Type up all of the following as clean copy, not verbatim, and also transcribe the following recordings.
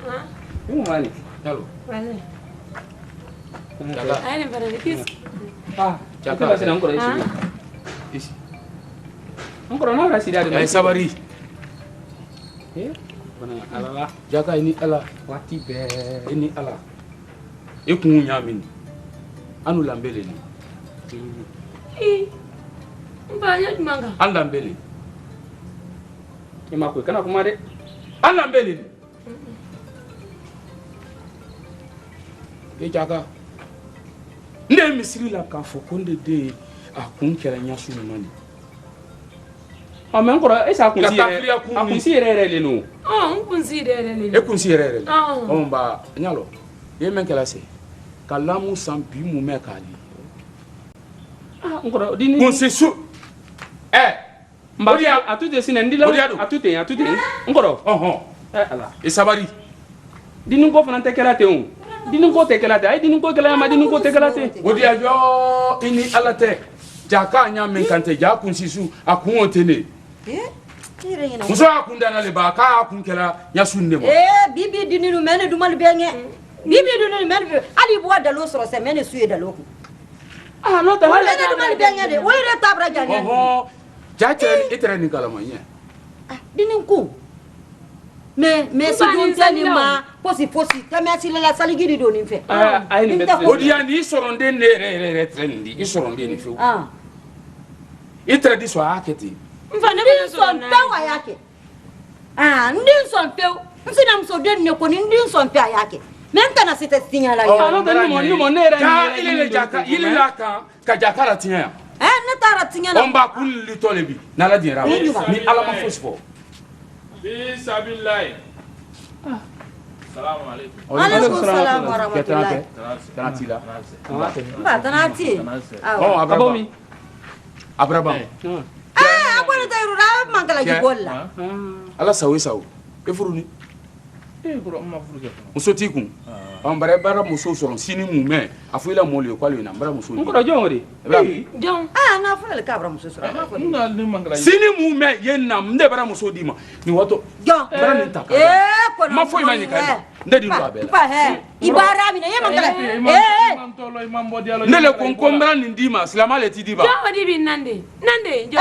Ini mana? Halo. Mana? Jaga. Ayo pada dikis. Jaga masih nongkrong di sini. Nongkrong apa sih dari? Sabari. Mana Allah. Jaga ini Allah. Wati be. Ini Allah. Ikun nyamin. Anu lambele ni. Banyak mangga. An lambele. Ima ko kana kuma de. An lambele ni. Jaga. Ne misiri la k'a fɔ ko ne den a kun kɛra ɲasu ninnu de. Mais encore esa kunsi yɛrɛ le no. Kunsi yɛrɛ le. E kunsi yɛrɛ le. Ba ɲalo. Ye men kɛla se. Ka lamu san bi mu mɛ k'ali. Encore dini. Kunsi su. Mbadi a tout est ndila. A tout est. Encore. Ala. E sabari. Dini ko fana tɛ kɛla ten o. Dini ko tɛ kɛla ten. Ay dini ko kɛla ma dini ko tɛ kɛla ten. O dia jo ini ala tɛ. Jaka nya men kante ja kunsi su a kun o tene. Muso a kun dana le ba ka kun kɛla ɲasu ne ma. Bibi dini nu mene dumal bɛngɛ. Bibi dini nu mene ali bo dalo sɔrɔ sɛ mene su ye dalo ku. No ta wala dumal bɛngɛ de. O yɛrɛ tabra jangɛ. Ja cɛ e tɛrɛ ni kalama ɲɛ. Dini ku. Mais si don tɛ ni ma posi tamasi la saligi di doni fɛ. O dia ni sɔrɔ den ne yɛrɛ tɛrɛ nin di i sɔrɔ den ni fewu. I tɛrɛ di sɔrɔ a kɛ ten. Nfa ne bɛ sɔn pewu a y'a kɛ. N den sɔn pewu n sinamuso den ne kɔni n den sɔn pewu a y'a kɛ mais n tɛna se tɛ siɲɛ la. Ne yɛrɛ ja ile jaka ile la kan ka jaka la tiɲɛ yan. Ne taara tiɲɛ la. On ba kun litɔ le bi n'ala diɲɛra ni ala ma fosi fɔ. Bisabilayi. Salamu alaikum. Alaikum salam wa rahmatullahi. Tanati la. Ba tanati. Abraham. Abraham. A ko ne tayi rura mangala jibol la. Ala sawo sawo. E furu ni. Bro ma furu kɛ. Muso t'i kun. Bara bara muso sɔrɔ sini mun mɛ a fɔ i la mɔli ye k'ale na bara muso. N kɔrɔ jɔn o de. Jɔn. N'a fɔra le k'a bara muso sɔrɔ. Sini mun mɛ ye na ne bara muso d'i ma nin waatɔ. Jɔn. Bara nin ta. Ma fɔ i ma nin kan. Ne di don a bɛɛ la. I baara minɛ ye mangala. Ne le ko n ko n bara nin d'i ma silamɛ le t'i di ma. Jɔn di bi nande jɔn.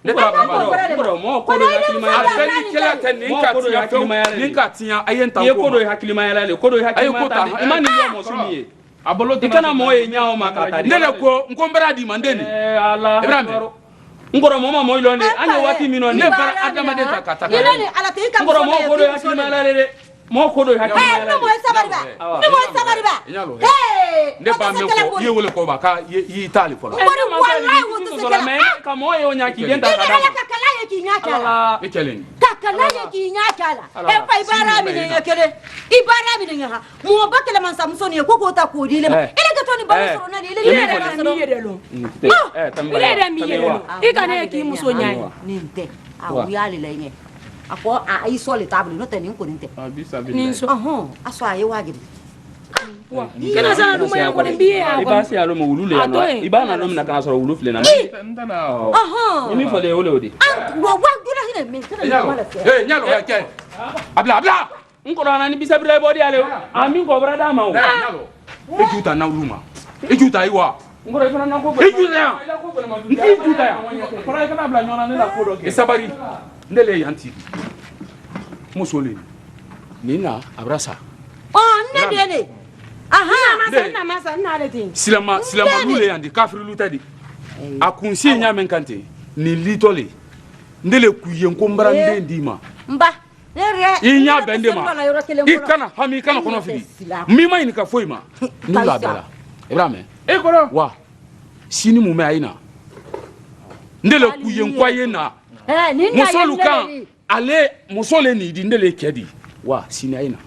Ne t'a bɔ mɔgɔ ko dɔ hakilimaya la. Ni kɛlɛ tɛ nin ka tiɲɛ fɛnw nin ka tiɲɛ a ye n ta ko ma. I ye ko dɔ ye hakilimaya la ko dɔ ye hakilimaya ta i ma nin jɔ mɔsu min ye. A bolo i kana mɔgɔ ye ɲaw ma ka taa di. Ne le ko n ko n bara di ma n den nin. Ala. N kɔrɔ mɔgɔ ma mɔgɔ lɔn de an ye waati min na ne bara adamaden ta ka taa. N kɔrɔ mɔgɔ ko dɔ ye hakilimaya la de dɛ. Mɔgɔ ko dɔ ye hakilimaya la de. Ne mɔ sabari ba. Ne b'a mɛn fɔ i ye wele kɔ ba k'a y'i taali fɔlɔ. Ka mɔgɔ ye o ɲa k'i den ta ka d'a ma. Ka kala ye k'i ɲa k'a la. I kɛlen. Ka kala ye k'i ɲa k'a la. Fa i baara minɛ ɲɛ kelen. I baara minɛ ɲɛ ha. Mɔgɔ ba kɛlɛ mansamuso nin ye ko k'o ta k'o di ne ma. E ne ka to ni balo sɔrɔ na de ye. I yɛrɛ mi yɛrɛ I kana ye k'i muso ɲa ye. Nin tɛ. U y'ale la ɲɛ. A ko a y'i sɔn le t'a bolo n'o tɛ nin kɔni tɛ. Nin sɔn. A sɔn a ye wajibi. Kana sana duma ya kɔni bi ye. I b'a se a lo ma wulu le yan nɔ. I b'a na lo min na kana sɔrɔ wulu filɛ na. Ni min fɔlen o le o de. Wa dura hinɛ min kana ɲɔgɔn la fɛ. Ɲalo ka kɛ. A bila. N kɔrɔ na ni bisabira i bɔ di ale o. A min kɔbara d'a ma o. E ju ta n'awlu ma. E ju ta yi wa. N kɔrɔ i fana na ko. E ju ta yan. N t'i ju ta yan. Fɔlɔ i kana bila ɲɔgɔn na ne la ko dɔ kɛ. E sabari. Ne le yan ti. Muso le. Nin na a bɛra sa. Ne den de. Silamalu le yan di kafirilu tɛ di. A kun si ɲa min kan ten nin litɔ le. Ne le k'u ye ko n bara n den d'i ma. I ɲa bɛn de ma. I kana hami i kana kɔnɔ fili. Min ma ɲininka foyi ma. N'u la bɛɛ la. I b'a mɛn. E kɔrɔ. Wa sini mun bɛ a ye na. Ne le k'u ye ko a ye na. Musolu kan ale muso le nin di ne le cɛ di. Wa sini a ye na.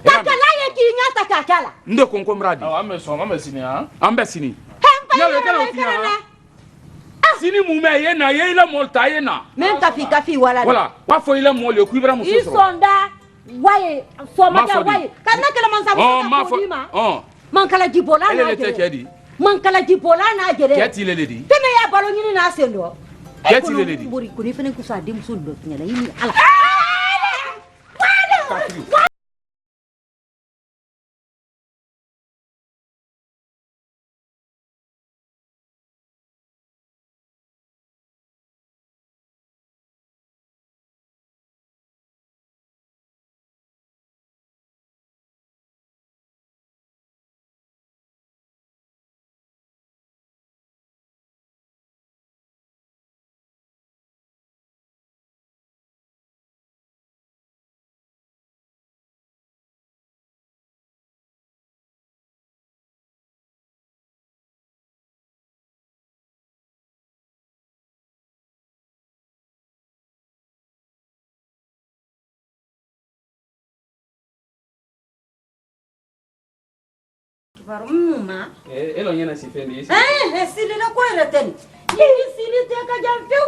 Kakala ye k'i ɲa ta k'a k'a la. N de ko n ko n b'a di. An bɛ sini han. An bɛ sini. Sini mun bɛ ye na ye i la mɔl ta ye na. Mɛ kafi wala. Wala b'a fɔ i la mɔl ye k'i bɛra muso sɔrɔ. I sɔnda waye sɔmakɛ waye ka ne kɛlɛ mansamuso ka fɔ di ma. Mankalaji bɔla n'a jɛrɛ. Mankalaji bɔla n'a jɛrɛ. Cɛ t'i le de di. Tɛmɛ y'a balo ɲini n'a sen dɔ. Cɛ t'i le de di. Bori ko ne fana ko sa denmuso dɔ tiɲɛna i ni ala. Barumma. Elo nyana si fendi. Sili la ko reten. Ni sili te ka jamfew.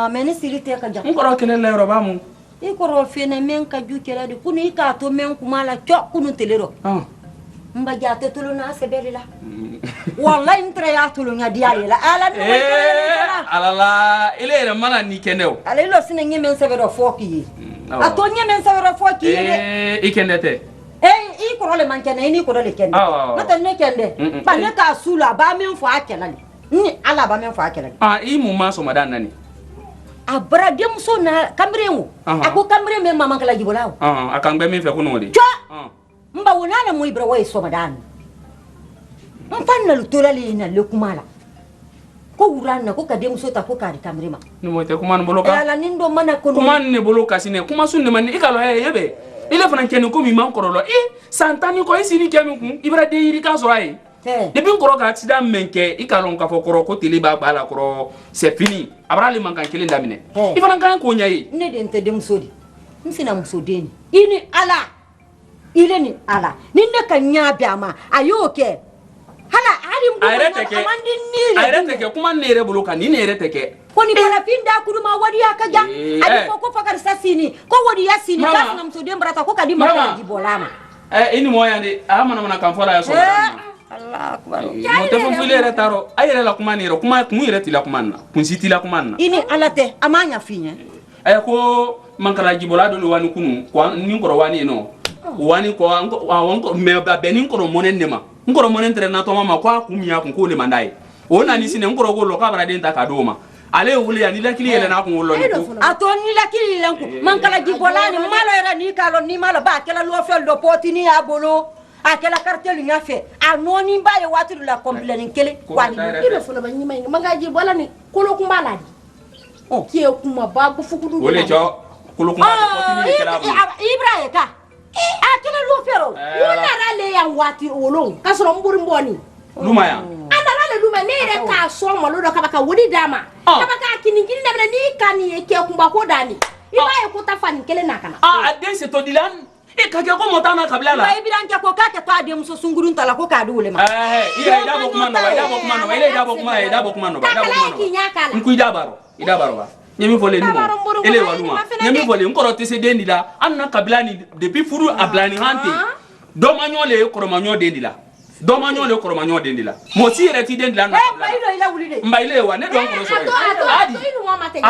Mais ni sili te ka jam. Ngoro kele le roba mu. I koro fene men ka ju kela de kunu I ka to men kuma la cho kunu telero. Mba jate tulu na sebeli la. Wallahi intre ya tulu nya diale la. Ala ni alala ile ere mana ni keneo. Ala ilo sine nyemen sebero foki. Ato nyemen sebero foki. Ikendete. I koro le man kene ni koro le kende. Nata ne kende. Ba ne ka sula ba men fo akela ni. Ala ba men fo akela. I mu ma so madan nani. Abra dem so na kamremu. Ako kamre me mama kala jibolao. Akangbe mi fe kuno de. Mba wonana mo ibra way so madan. Mfanna lutola le na le kumala. Ko urana ko kadem so ta ko kari kamrema. Ni mo te kuman boloka. Ala nindo mana ko kuman ne boloka sine kuma sunne man ikalo yebe. Ile fana kenu ko mi man korolo santani ko isini kemi kun ibra de yiri ka so ai. Depuis qu'on a accident menke ikalon ka fokoro ko tele ba bala koro c'est fini abrali mankan kelen damine ifana kan ko nyai ne de nte dem sodi nsina musodeni ini ala ile ni ala ni ne kan nya biama ayoke hala ali mdu amandi ni ayre teke kuma ne re bolo kan ni ne re teke ko ni bala finda kuruma wadi akaja ali ko fakar sasini ko wadi yasini kasna musodem brata ko kadima ka jibolama ini moyande amana mana kan fola ya so Allah akbar. Mote fo fule retaro ayere la kuma niro kuma mu yere tila kuma na kunsiti la kuma na ini alate amanya finya ko mankala jibola do wani kunu ko ni ngoro wani no wani ko wanko me ba benin ko monen nema ngoro monen tre na to mama kwa kumya ko le mandai ona ni sine ngoro go lo ka bara den ta kadoma ale wuli ya ni la kili yele na ko lo ni ato ni la kili lenko mankala jibola ni malo era ni kalo ni malo ba kala lo fel do potini abolo akela cartel nya fe anoni mbaye watu la complain kele kwani ibe fona banyima inga mangaji bola ni kolo kumbala di kiye kuma babu fukudu ole cho kolo kuma potini kala bu ibrahim ka akela lo fero wona rale ya wati olong kasoro mburi mboni luma ya anda rale luma ne re ka so mo lo do kabaka wodi dama kabaka kiningini na ni kani ke kumba ko dani ibaye ko tafani kele nakana adense to dilan kake ko motana kabila la bay bidan ke ko kake to adem so sungurun tala ko ka dule ma ida ida bokuma no ida bokuma no nku ida baro ba nyemi fole ni mo ele waluma nyemi fole nkoro tese dendi la anna kabila ni depuis furu ablani hante do manyole ko manyo dendi la do manyole ko manyo dendi la mo si reti dendi la na mbaile wa ne do ko so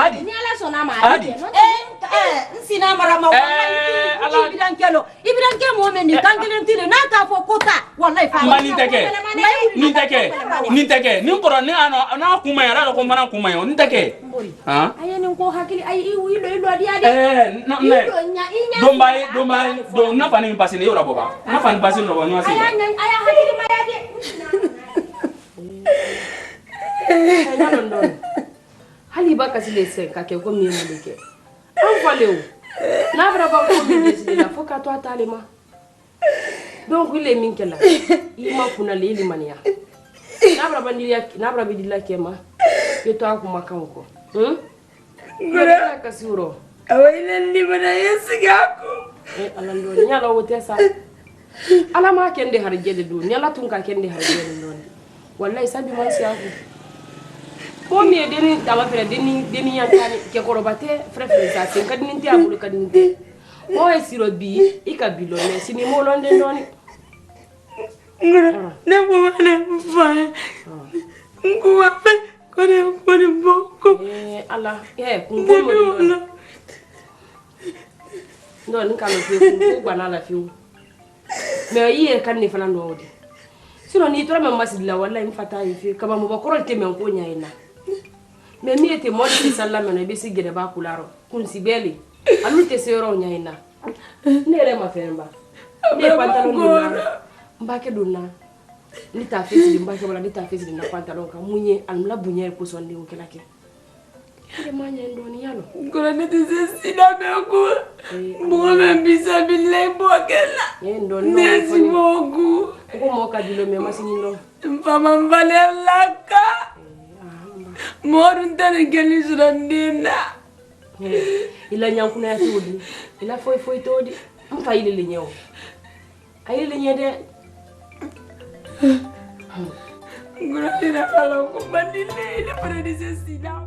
adi ni ala sona ma adi nsina marama wallahi ibidan ke mo men ni kankelen tile na ta fo kota wallahi fa mani teke ni ngoro ni ano na kuma ya la ko mana kuma yo ni teke ha ayeni ko hakili ay ilo dia no ne do na fani pasi ni ora boba na fani pasi no bonyo asi aya hakili mayade hali baka sile senka ke ko mi malike an faleu na bra ba ko mi deside la foka to atalema donc il est minkela ima kuna leli mania na bra bidila kema yo to akuma kanko ngora kasuro awai ndi bana yesigako alando nyala wotesa ala ma kende harjede do nyala tunka kende harjede don wallahi sabi man siaku ko mi deni dama fere deni yantani ke korobate frefre sa sen kadini nti abulu kadini nti o e siro bi ikabilo ne sini mo londe ndoni ngara ne mo ne fa ngwa pe ko ne boko ala kungo mo no ni kalo fi ku bana la fi me yi kan ni fana ndo odi sino ni tora me masidla wallahi mfata yi fi kama mo bakoro te men ko nyaina me mi ete mo di sallama na be sigede ba kularo kun sibeli alu te sero nyaina nere ma femba ne pantalon duna mbake duna ni ta fesi mbake wala ni ta fesi na pantalon ka munye almla bunye ko sonde ko kelake ile manya ndoni yalo ngora ne tese sina me ko mo me bisa billahi bokela ndoni merci beaucoup ko mo ka dilo me masini no mfama mbale laka morun tane geli surandina ila nyankuna ya todi ila foi todi mfa ile lenyewo ayile lenyede Ngurahira kalau kumbandile ile predecessina.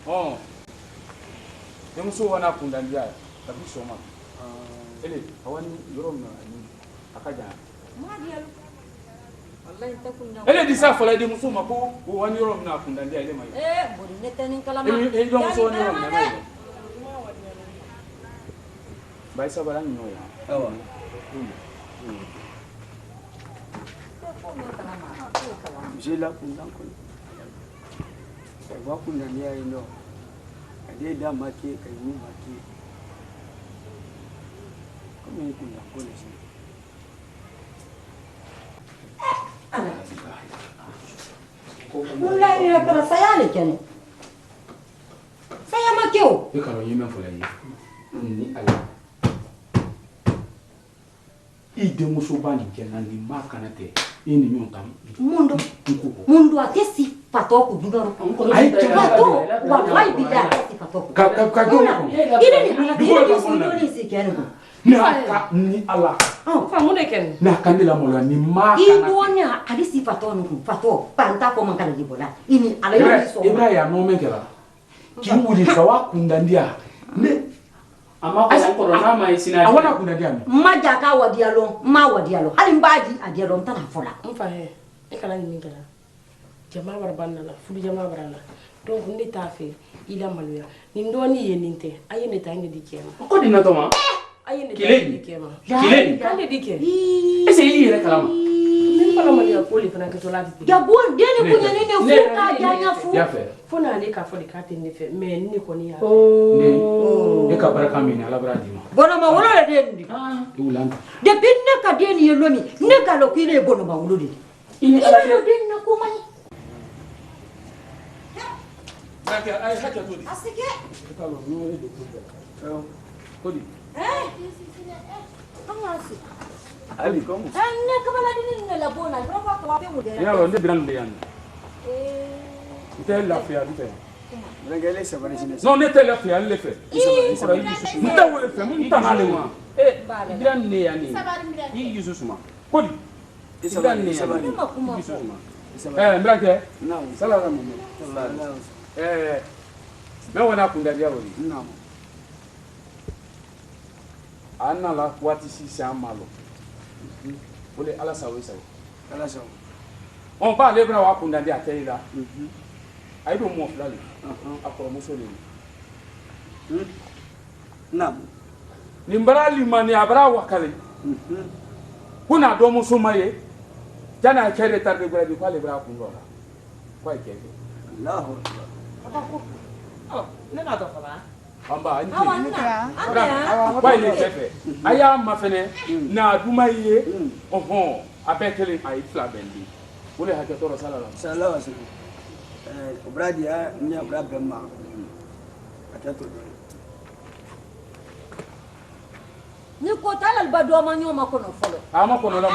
Oh. Yang so wana kundan dia tapi soma. Ele awani yorom na ni akaja. Wallahi takunda. Ele disa fola de muso mako wani yorom na kundan dia ile mai. Bodi netanin kalama. Ele yo muso wani yorom na mai. Bai sabara ni no ya. Awa. Jela kundan kun. Wa kundan dia ino. Dia dah mati kayu mati. Kami kundan kun sini. Mulai ni kena saya ni kan. Saya makio. Dia kalau yeme fola ni ala. Ide muso bani kenan ni makana te. Ini nyontam. Mundo até se patou com duro. Ai patou. Vai bilar se patou. Ini mundo ni se quer. Naka ni ala. Famu ne ken. Naka ni la mola ni makana. Ibunya ali si patou no patou. Panta como ngala di bola. Ini ala yo so. Ibrahim no mekela. Ki wuli kawa kundandia. Ne ama ko corona mai sinadi awana kundandia mi. Majaka wadialo, ma wadialo. Ali mbaji adialo mtana fola. Mfa he. E kala ni mingala. Jama barbanna la, fulu jama barana. Donc ne ta fe ila maluya. Ni ndoni yeninte. Aye ne tangi dikema. Ko dina to ma. Aye ne tangi dikema. Kileni. Kande dike. Ese ili yere kalama. Ni pala maluya ko le fana ke to lati. Ya bon deni kunya nene fuka janya fu. Ya fe. Fona ne ka fo de kate ne fe mais ni ko ni ya. Ne e ka baraka mi ala bradi ma. Bona ma wolo le dendi. Ulanda. Depuis ne ka deni yelomi, ne ka lokile bona ma wolo de. Ini ala Ile deni na komani. Naka ai haka to di. Asike. Kalo no e de ko. Kodi. Amasi. Ali como? Ne ka bala deni la bona, roba ko ape mu de. Ya wonde biran de yan. Ite la fia dite. Regale se va sini. Non ne te la fia le fe. Nta wole fe, nta hale ma. biran ne yani yi yusu suma kodi biran ne yani yusu suma mbrake naam salama mo me wona kunda dia woni naam anna la wati si samalo ole ala sawe sawe ala sawe on ba le bra wa kunda dia teida ai do mo flali akoro mo sole naam ni mbarali mani abra wakale kuna do mo sumaye jana kere tarde bra di kwale bra kundola kwa keke Allahu oh nena to fala amba anti kwa ile kefe aya mafene na dumaye oho abekele ai flabendi wole haketoro salala sallallahu alaihi obradi ya nya brabba ma akato ni ko talal badwa manyo makono folo ama kono la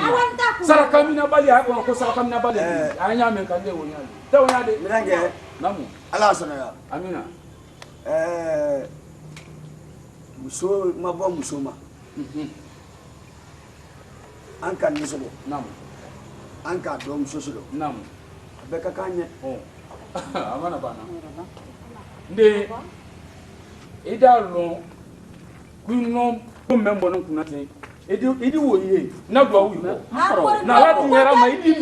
saraka mina bali ha kono ko saraka mina bali anya men kan de wonyali te wonyade mirange namu ala sana amina muso mabo musoma anka nisolo namu anka do musosolo namu beka kanye oh amana bana nde idalo kunno ko membo non kunate idi woyé na do awu na la tinyara ma idi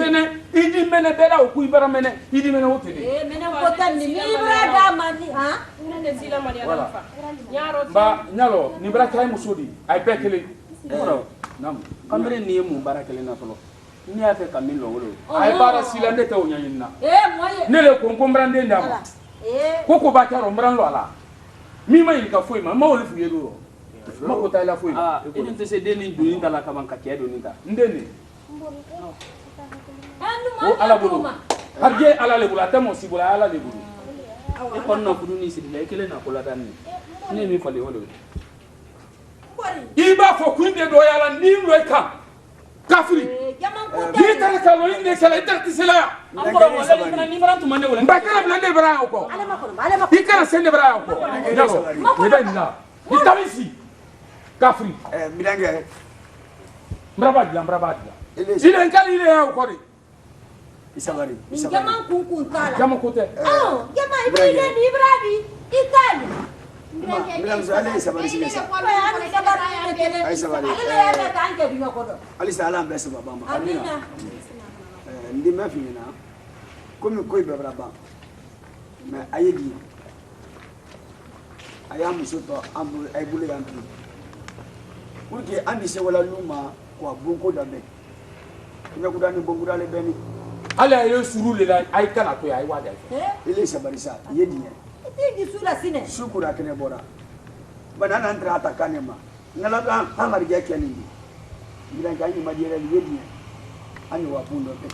mene bela o ku ibara mene idi mene wotede mene ko tan ni brada mani ha nene zila mari ala fa nyaro ba nyalo ni braka ay musodi ay bekele nam kamre ni mu barakele na folo ni afa kamilo wolo ay bara silande te onyanyina moye nele ko ngombrande ndama koko ba karo mbrando ala mi ma yika foi ma wole fu yelo ma ko tayla foi idin te se deni dunin dala kaman ka kedo ninta ndene o ala bulu harje ala le bula tamo sibula ala le bulu e konno kudu ni sidila e kele na kula dan ni mi fali wolo iba fo kunde do yala ni loika kafiri ni tara ka lo inde kala itarti sila amko wala ni farantu mande wala mbakara blande bara ko ikara sende bara ko yalo ida ni tamisi kafiri mirange mbrabadla ile nkali ile ya ukori isabari Jama kun kala. jama kote Jama Ibrahim ikali. Bilang soalnya isabari sini. Ay sabari. Ali salam besa baba ma. Amina. Ndi ma fina. Komi koy be braba. Mais ayedi. Aya musoto ambu ay bulu yampi. Pour que andi se wala luma kwa bonko dabe. Ina kudani bongo dale beni. ala ye suru le la ay kana to ay wada Ile sabari sa yedi. Tigi sura sine. Sukura kene bora. Banana entra atakane ma. Ngala ka hamar ge keni. Bila ganyi madiere yedi. Ani wapundo pe.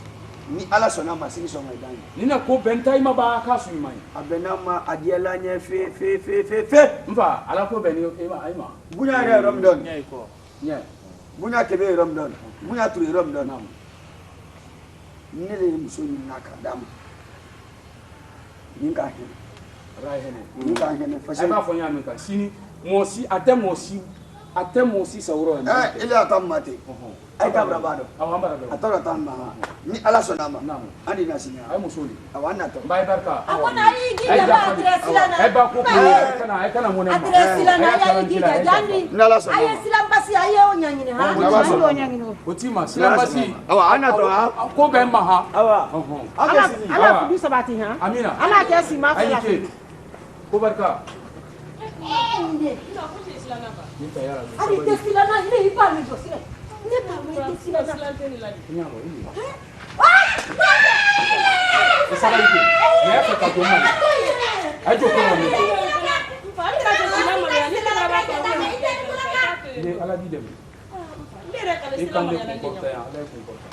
Ni ala sona ma sini sona idani. nina ko bentai ma ba ka su mai Abenama adiela nye fe. mfa ala ko beni e ma ay ma Bunya re Ramadan. Nyai ko. nye Bunya kebe Ramadan. Bunya turi Ramadan. Nile muso ni nakadam. Ninka hen. rai hene Ninka hen ay fashion. ba fo nya min ka sini mosi ate mosi sawro na Ile atam mate. Ay kabra bado. awamba da Atora tan ma. Ni ala sona ma. Naam. Andi nasinya. ay musoli Awana to. bay barka Akona yi gida ba adresi lana. ay ba ko ay kana mo ne ma Adresi lana ya yi gida jandi. Nala sona. Aye silam basi aye onyanyine ha. Nala sona. otima silabasi Awa ana to ha. ko be ma ha Awa. Ake sini. ala kudu sabati ha amina ala ke si ma ay fala ke ko barka Ende. ni ta yara Ari desi lana ile ipa mi do sile. Ne pa mi desi lana. nyalo ili esaba ite ya fa ka to ma ay jo ko ni ni ala di dem ikan de comporta ya ala comporta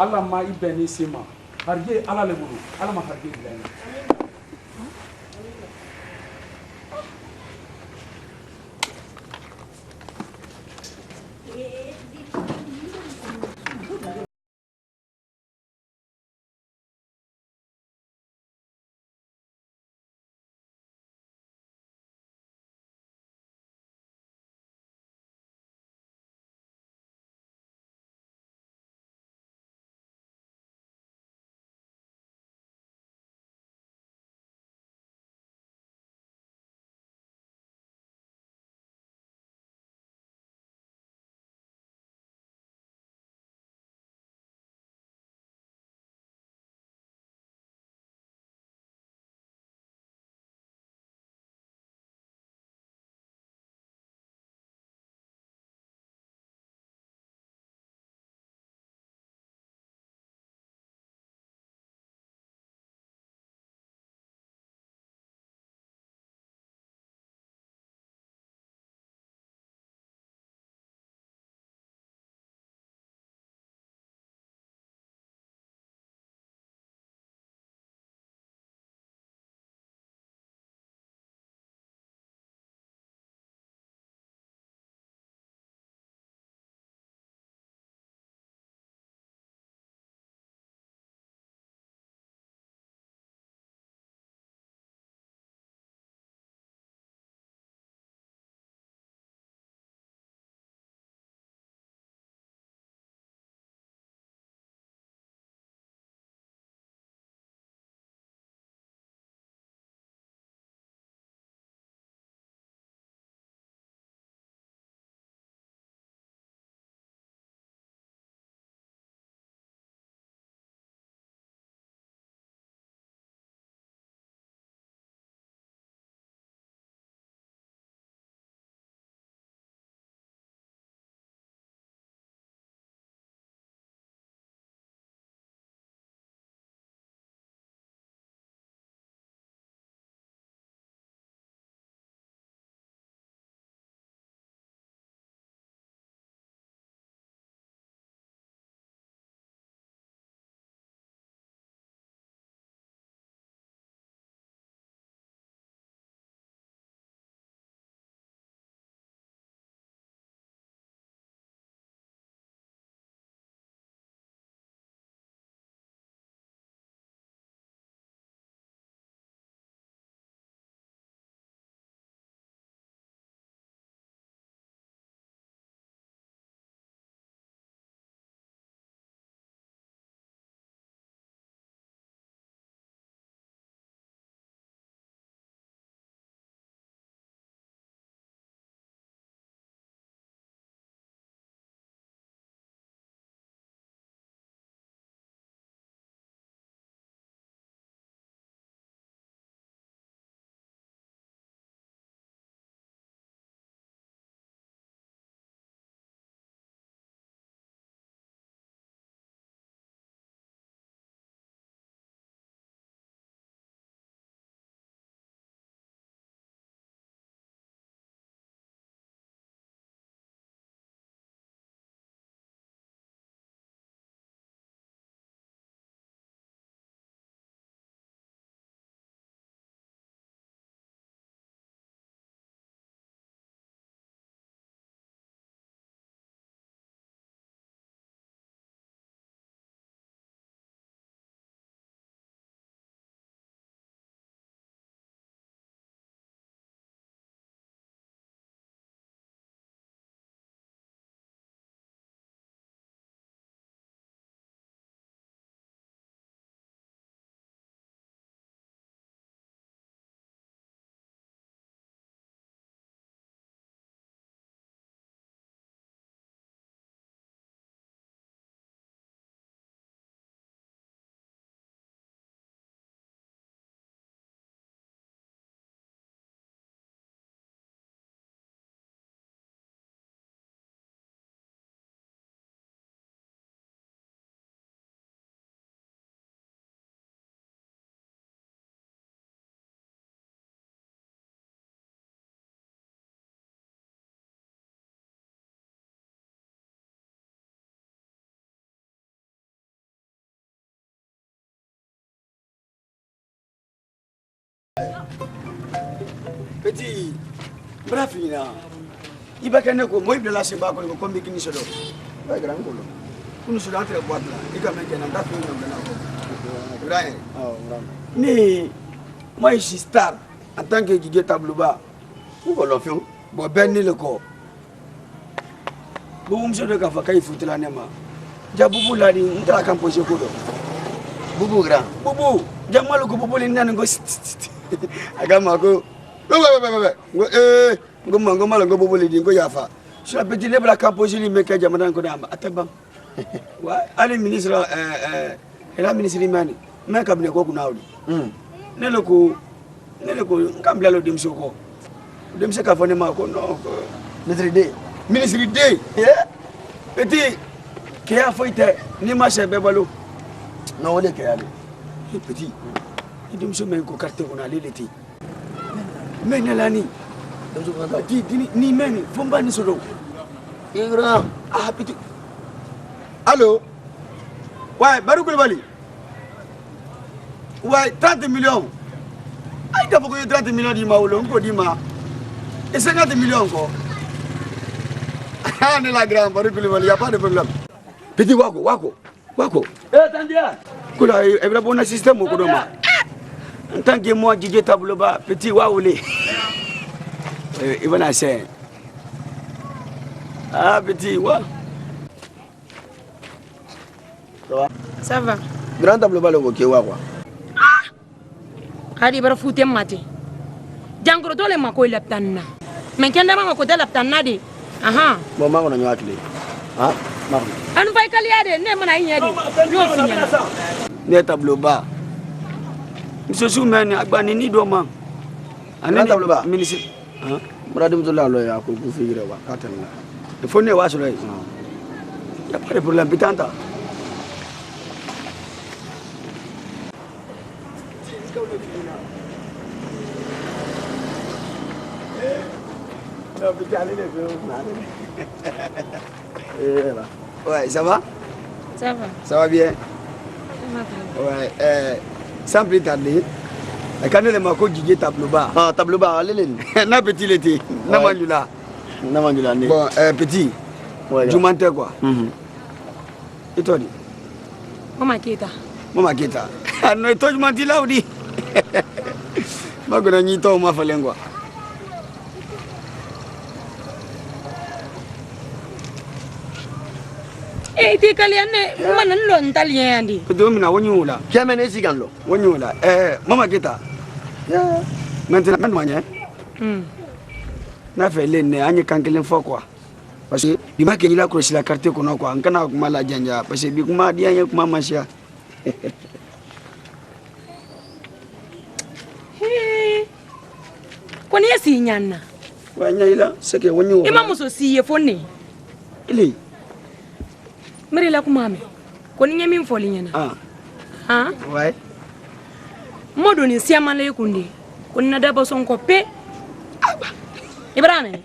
ala ma ibeni sima harje ala le bulu ala ma harje dilani Petit, bref, il va qu'un écho, moi, il la c'est pas comme des qui solo. Pas grand colo. Nous sommes entrés à boîte là, et quand même, on a fait une mais moi, je suis star en tant que Guiguet Tablouba. Où on l'a fait? Bon, ben, le corps. Bon, monsieur de Kafaka, il faut la nema. Jaboubou l'a dit, on t'a composé Kodo. Boubou grand. Boubou, Jamal le Boubou, les nains, Agamako. Ngoma le Boubou, les dingo yafa. Je l'ai petit lèvre la composé, les mecs à Jamadan Kodama. Attends, allez, ministre, et la ministre Limani, mais comme les Gokunaoudi. Neloko, comme la Lodim Soko. Dem se ka fone ma ko no ministre de petit ke a foite ni ma se bebalo no wole ke ale petit dem so men ko carte on ale leti men lani dem so kan ti ni men fomba ni solo ingra ah petit allo ouais Barou Koulibaly ouais 30 millions ay da ko 30 millions di ma wolo ko di ma et 50 millions encore. Ah, on est la grande, il n'y a pas de problème. Petit Wako. Eh, Tandia. Koula, il y a un bon système au Kodoma. En tant que moi, Guiguet Tablouba, petit Waoulé. Il va nasser. Ah, petit Wa. Ça va. Grand Tablouba, le Woké Wawa. Hadi bara fute mate. Jangoro dole mako ileptanna. Men kenda mama ko deleptanna de. Aha. Bon mango na nyakile. Ha? Marno. Anu fay kaliade ne mana yinyadi. Yo finya. Ne Tablouba. Monsieur Soumene agbani ni do man. Ani Tablouba ministre. Ha? Muradim zola lo ya ko ku figire wa katanna. Il faut ne wa so là. Il y a pas de problème pitanta. Ouais, ça va? Ça va. Ça va bien? Ouais, sans plus tarder, quand on est mako Guiguet Tablouba. Ah, Tablouba, allez, na petit l'été, na mandula. Na mandula. Bon, petit, je m'entends quoi? Et toi, dis? Mama Kita. Ah non, toi, je m'en dis là, ou dis? Ma gona ni to ma falengwa. Ti kaliane manan lon taliandi. Kedo mina wonyula. Kiamene siganlo. Wonyula. Mama Kita. Ya. Maintenant manya. Na fait lene anye kankelen fo quoi. Parce que bima ke la croche la carte kono quoi. Nkana kuma la janja parce que bi kuma dia anye kuma masia. Koni yesi nyanna. Wa nyaila seke wonyo. Ima muso siye fonni. Ile. Mari la kumame. Koni nyemi mfoli nyana. Ah. Ouais. Modo ni siamale kundi. Koni na dabo sonko pe. Ibrane.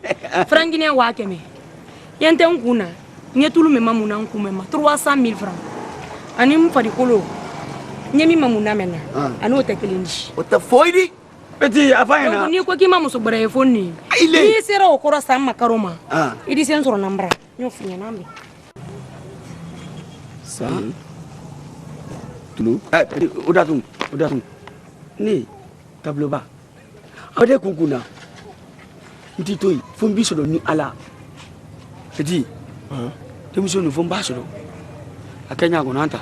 Frangine wa keme. Yente nkuna. Nyetulu me mamuna nkumema 300,000 francs. Ani mfadi kolo. Nyemi mamuna mena. Ano tekelindi. What the foidi? Petit afanya. Ni ko kima muso bare fonni. Ni sera okoro sama karoma. Idi sensoro nambra. Nyofunya nambe. Ça. Tulu. Udatung. Ni Tablouba. Ade kunkuna. Ntitoi fombi sodo ni ala. Petit. Temuso no fomba sodo. Akanya ko nanta.